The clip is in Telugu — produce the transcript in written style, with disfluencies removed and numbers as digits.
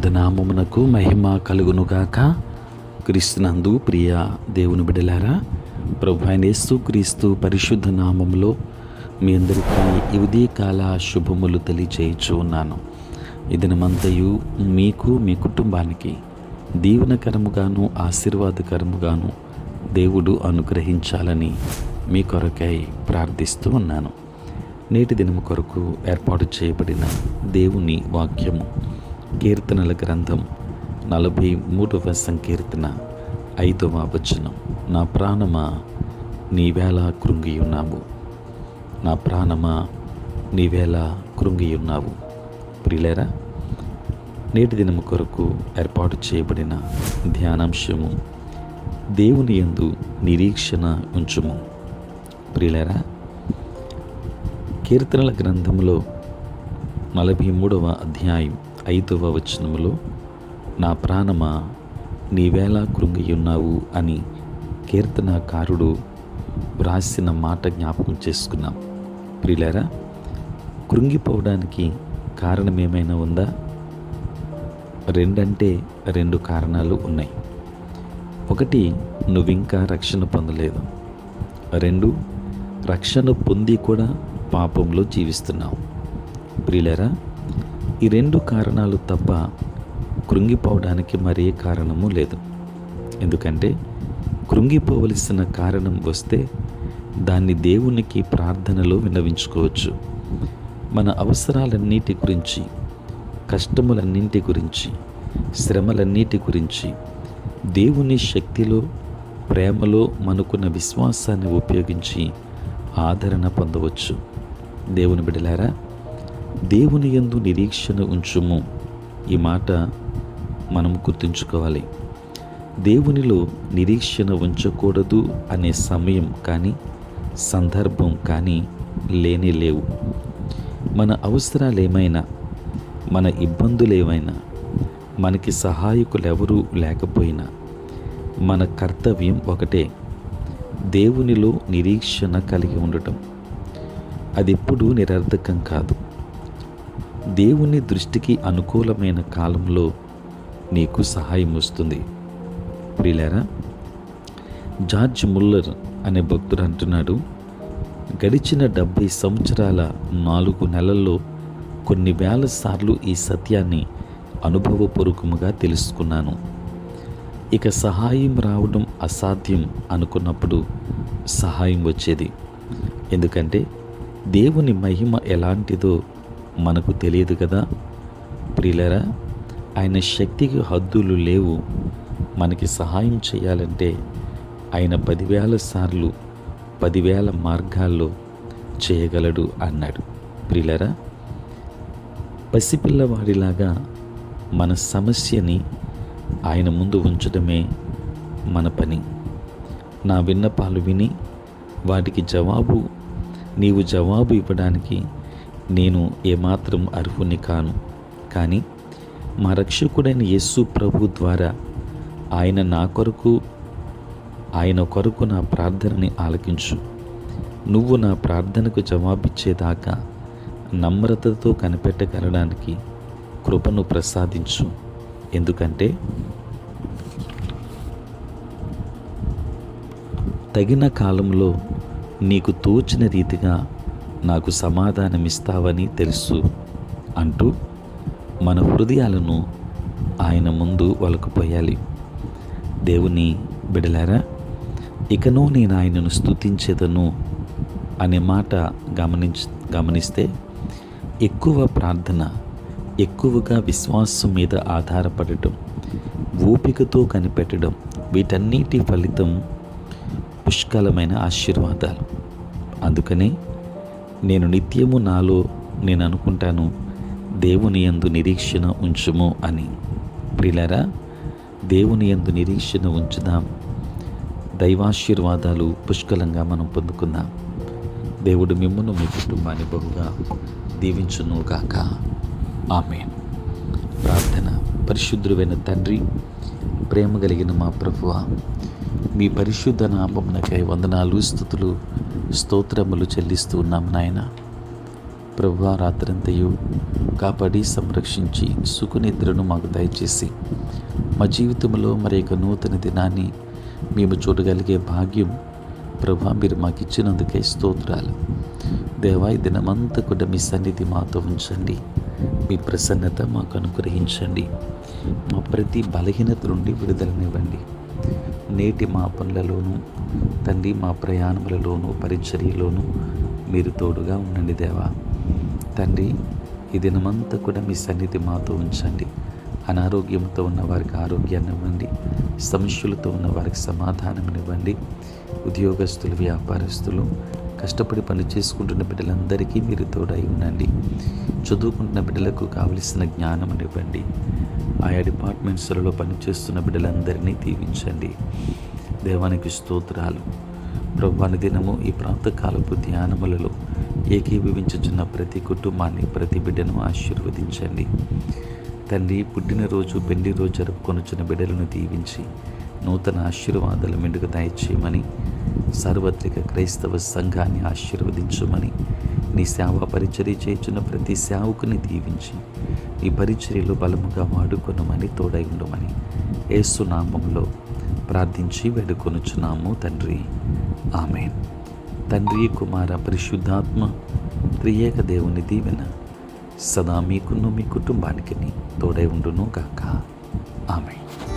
పరిశుద్ధ నామమునకు మహిమ కలుగునుగాక. క్రీస్తునందు ప్రియ దేవుని బిడ్డలారా, ప్రభు అయిన యేసుక్రీస్తు పరిశుద్ధ నామములో మీ అందరికీ ఈ ఉదయకాల శుభములు తెలియజేయచ్చు ఉన్నాను. ఈ దినమంతయు మీకు మీ కుటుంబానికి దీవెనకరముగాను ఆశీర్వాదకరముగాను దేవుడు అనుగ్రహించాలని మీ కొరకై ప్రార్థిస్తూ ఉన్నాను. నేటి దినము కొరకు ఏర్పాటు చేయబడిన దేవుని వాక్యము కీర్తనల గ్రంథం 43వ సంకీర్తన 5వ వచనం. నా ప్రాణమా నీవేళ కృంగియున్నావు, నా ప్రాణమా నీవేళ కృంగియున్నావు. ప్రియులారా, నేటి దినము కొరకు ఏర్పాటు చేయబడిన ధ్యానాంశము దేవుని యందు నిరీక్షణ ఉంచుము. ప్రియులారా, కీర్తనల గ్రంథంలో 43వ అధ్యాయం 5వ వచనములో నా ప్రాణమా నీవేళ కృంగియున్నావు అని కీర్తనకారుడు వ్రాసిన మాట జ్ఞాపకం చేసుకున్నాం. ప్రియులారా, కృంగిపోవడానికి కారణం ఏమైనా ఉందా? రెండు కారణాలు ఉన్నాయి. ఒకటి, నువ్వింకా రక్షణ పొందలేదు. 2, రక్షణ పొంది కూడా పాపంలో జీవిస్తున్నావు. ప్రియులారా, ఈ 2 కారణాలు తప్ప కృంగిపోవడానికి మరే కారణము లేదు. ఎందుకంటే కృంగిపోవలసిన కారణం వస్తే దాన్ని దేవునికి ప్రార్థనలో విన్నవించుకోవచ్చు. మన అవసరాలన్నిటి గురించి, కష్టములన్నింటి గురించి, శ్రమలన్నిటి గురించి దేవుని శక్తిలో, ప్రేమలో మనకున్న విశ్వాసాన్ని ఉపయోగించి ఆదరణ పొందవచ్చు. దేవుని బిడ్డలారా, దేవుని యందు నిరీక్షణ ఉంచుము. ఈ మాట మనం గుర్తుంచుకోవాలి. దేవునిలో నిరీక్షణ ఉంచకూడదు అనే సమయం కానీ సందర్భం కానీ లేనే లేవు. మన అవసరాలేమైనా, మన ఇబ్బందులేమైనా, మనకి సహాయకులెవరూ లేకపోయినా మన కర్తవ్యం ఒకటే, దేవునిలో నిరీక్షణ కలిగి ఉండటం. అది ఎప్పుడూ నిరర్థకం కాదు. దేవుని దృష్టికి అనుకూలమైన కాలంలో నీకు సహాయం వస్తుంది. ప్రియులారా, జార్జ్ ముల్లర్ అనే భక్తుడు అంటున్నాడు, గడిచిన 70 సంవత్సరాల 4 నెలల్లో కొన్ని వేల సార్లు ఈ సత్యాన్ని అనుభవపూర్వకముగా తెలుసుకున్నాను. ఇక సహాయం రావడం అసాధ్యం అనుకున్నప్పుడు సహాయం వచ్చేది. ఎందుకంటే దేవుని మహిమ ఎలాంటిదో మనకు తెలియదు కదా. ప్రియులారా, ఆయన శక్తికి హద్దులు లేవు. మనకి సహాయం చేయాలంటే ఆయన 10,000 సార్లు 10,000 మార్గాల్లో చేయగలడు అన్నాడు. ప్రియులారా, పసిపిల్లవాడిలాగా మన సమస్యని ఆయన ముందు ఉంచడమే మన పని. నా విన్నపాలు విని వాటికి నీవు జవాబు ఇవ్వడానికి నేను ఏమాత్రం అర్హుని కాను. కానీ మా రక్షకుడైన యేసు ప్రభు ద్వారా ఆయన కొరకు నా ప్రార్థనని ఆలకించు. నువ్వు నా ప్రార్థనకు జవాబిచ్చేదాకా నమ్రతతో కనిపెట్టగలడానికి కృపను ప్రసాదించు. ఎందుకంటే తగిన కాలంలో నీకు తోచిన రీతిగా నాకు సమాధానమిస్తావని తెలుసు అంటూ మన హృదయాలను ఆయన ముందు వలకుపోయాలి. దేవుని బిడలారా, ఇకనూ నేను ఆయనను స్తుతించేదను అనే మాట గమనిస్తే ఎక్కువ ప్రార్థన, ఎక్కువగా విశ్వాసం మీద ఆధారపడటం, ఓపికతో కనిపెట్టడం, వీటన్నిటి ఫలితం పుష్కలమైన ఆశీర్వాదాలు. అందుకనే నేను నిత్యము నాలో నేను అనుకుంటాను, దేవుని యందు నిరీక్షణ ఉంచుము అని. ప్రియులారా, దేవుని యందు నిరీక్షణ ఉంచుదాం. దైవాశీర్వాదాలు పుష్కలంగా మనం పొందుకుందాం. దేవుడు మిమ్మును మీ కుటుంబాన్ని బహుగా దీవించును గాక. ఆమేన్. ప్రార్థన. పరిశుద్ధుడైన తండ్రి, ప్రేమ కలిగిన మా ప్రభువా, మీ పరిశుద్ధ నామమునకై వందనాలు, స్తుతులు, స్తోత్రములు చెల్లిస్తూ ఉన్నాం నాయన. ప్రభువా, రాత్రంతయు కాపాడి సంరక్షించి సుఖనిద్రను మాకు దయచేసి మా జీవితంలో మరి యొక్క నూతన దినాన్ని మేము చూడగలిగే భాగ్యం ప్రభువా మీరు మాకు ఇచ్చినందుకే స్తోత్రాలు. దేవా, ఈ దినమంతా కూడా మీ సన్నిధి మాతో ఉంచండి. మీ ప్రసన్నత మాకు అనుగ్రహించండి. మా ప్రతి బలహీనత నుండి విడుదలనివ్వండి. నేటి మా పనులలోనూ తండ్రి, మా ప్రయాణములలోనూ పరిచర్యలోనూ మీరు తోడుగా ఉండండి దేవా. తండ్రి, ఈ దినమంతా కూడా మీ సన్నిధి మాతో ఉంచండి. అనారోగ్యంతో ఉన్న వారికి ఆరోగ్యాన్ని ఇవ్వండి. సమస్యలతో ఉన్న వారికి సమాధానమివ్వండి. ఉద్యోగస్తులు, వ్యాపారస్తులు, కష్టపడి పని చేసుకుంటున్న బిడ్డలందరికీ మీరు తోడై ఉండండి. చదువుకుంటున్న బిడ్డలకు కావలసిన జ్ఞానం ఇవ్వండి. ఆయా డిపార్ట్మెంట్స్లలో పనిచేస్తున్న బిడ్డలందరినీ దీవించండి. దేవానికి స్తోత్రాలు. ప్రభువాని దినము ఈ ప్రాతకాలపు ధ్యానములలో ఏకీభవించుచున్న ప్రతి కుటుంబాన్ని, ప్రతి బిడ్డను ఆశీర్వదించండి. తండ్రి, పుట్టినరోజు, పెళ్లి రోజు జరుపుకొనుచున్న బిడ్డలను దీవించి నూతన ఆశీర్వాదాలు మెండుగా దయచేయమని, సార్వత్రిక క్రైస్తవ సంఘాన్ని ఆశీర్వదించమని, నీ సేవా పరిచర్య చేయుచున్న ప్రతి సేవకుని దీవించి ఈ పరిచర్యలో బలముగా వాడుకొనమని, తోడై ఉండమని యేసు నామములో ప్రార్థించి వేడుకొనుచున్నాము తండ్రి. ఆమేన్. తండ్రి, కుమార, పరిశుద్ధాత్మ త్రియేక దేవుని దీవెన సదా మీకును మీ కుటుంబానికి తోడై ఉండును గాక. ఆమేన్.